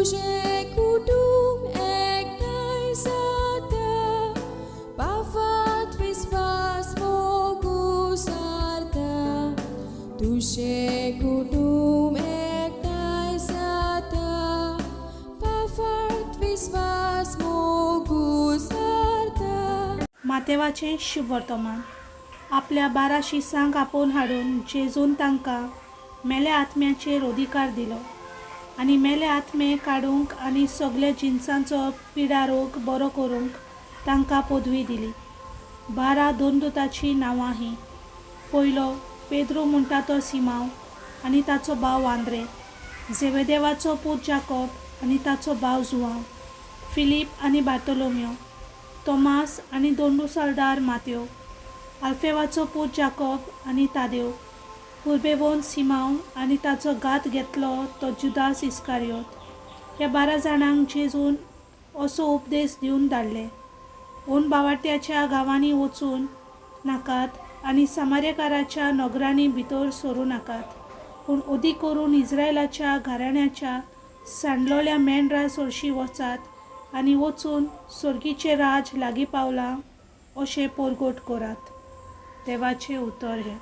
तुझे कुटुंब एकठांय जाता, पावत विस्वास मोगू सारता. तुझे कुटुंब एकठांय जाता, पावत विस्वास मोगू सारता. मातेवाचें शुभ वर्तमान. आपल्या 12 शिसांक आपोवन हाडून जेजून तांकां मेल्या आत्म्याचेर अधिकार दिलो आनी मेले आत्मे काडूंक आनी सगळे जिन्सांचो पिडारोग बरो करूंक तांकां पदवी दिली. 12 दोनदूतांची नांवां हीं: पयलो पेद्रू म्हणटा तो सिमांव आनी ताचो भाव आंद्रे, जेवेदेवाचो पूत जाकोब आनी ताचो भाव जुआंव, फिलीप आनी बार्तोलोमेव, तोमास आनी दोंडू सालदार मातेव, आल्फेवाचो पूत जाकोब आनी तादेव, पुर्बेवोन सिमांव आनी ताचो घात घेतलो तो जुदास इस्कारियोत. ह्या 12 जाणांक जेजून असो उपदेश दिवन धाडले: ओन भावार्थ्याच्या गांवांनी वचून नाकात आनी सामार्यकाराच्या नगरांनी भितर सरूं नाकात, पूण अदीक करून इस्रायलाच्या घराण्याच्या सांडलोल्या मेंढरा चडशी वचात आनी वचून सर्गीचें राज लागीं पावलां अशें परगट करात. देवाचें उतर हें.